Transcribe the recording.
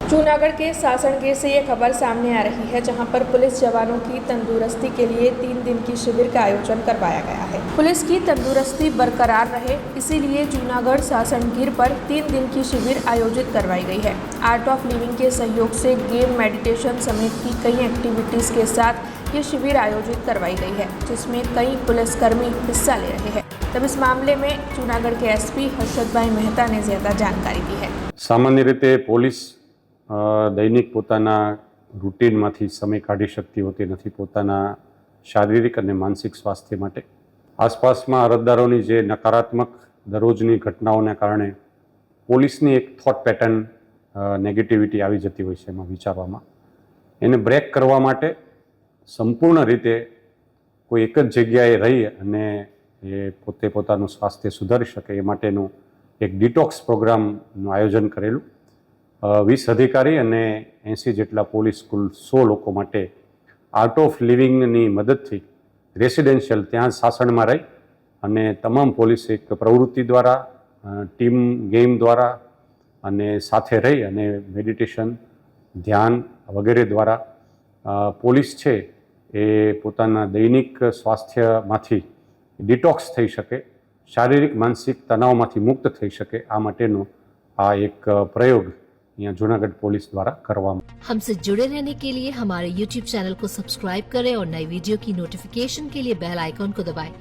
जूनागढ़ के सासणगीर से ये खबर सामने आ रही है, जहां पर पुलिस जवानों की तंदुरुस्ती के लिए 3 दिन की शिविर का आयोजन करवाया गया है। पुलिस की तंदुरुस्ती बरकरार रहे, इसीलिए जूनागढ़ सासणगीर पर 3 दिन की शिविर आयोजित करवाई गई है। आर्ट ऑफ लिविंग के सहयोग से गेम, मेडिटेशन समेत की कई एक्टिविटीज़ के साथ ये शिविर आयोजित करवाई गई है, जिसमें कई पुलिसकर्मी हिस्सा ले रहे हैं। तब इस मामले में जूनागढ़ के एसपी हर्षदभाई मेहता ने ज्यादा जानकारी दी है। सामान्य रीते पोलीस दैनिक પોતાના રૂટીનમાંથી સમય કાઢી શકતી હોતી નથી પોતાના શારીરિક અને માનસિક સ્વાસ્થ્ય માટે. આસપાસમાં અરજદારોની જે નકારાત્મક દરરોજની ઘટનાઓને કારણે પોલીસની એક થોટ પેટર્ન નેગેટિવિટી આવી જતી હોય છે એમાં વિચારવામાં. એને બ્રેક કરવા માટે સંપૂર્ણ રીતે કોઈ એક જ જગ્યાએ રહી અને એ પોતે પોતાનું સ્વાસ્થ્ય સુધારી શકે એ માટેનું એક ડિટોક્સ પ્રોગ્રામનું આયોજન કરેલું. 20 અધિકારી અને 80 જેટલા પોલીસ કુલ 100 લોકો માટે આર્ટ ઓફ લિવિંગની મદદથી રેસિડેન્શિયલ ત્યાં સાસણમાં રહી અને તમામ પોલીસ એક પ્રવૃત્તિ દ્વારા ટીમ ગેમ દ્વારા અને સાથે રહી અને મેડિટેશન ધ્યાન વગેરે દ્વારા પોલીસ છે એ પોતાના દૈનિક સ્વાસ્થ્યમાંથી ડિટોક્સ થઈ શકે, શારીરિક માનસિક તણાવમાંથી મુક્ત થઈ શકે, આ માટેનો આ એક પ્રયોગ यहाँ जूनागढ़ पुलिस द्वारा करवाया। हमसे जुड़े रहने के लिए हमारे YouTube चैनल को सब्सक्राइब करें और नई वीडियो की नोटिफिकेशन के लिए बेल आइकॉन को दबाएं।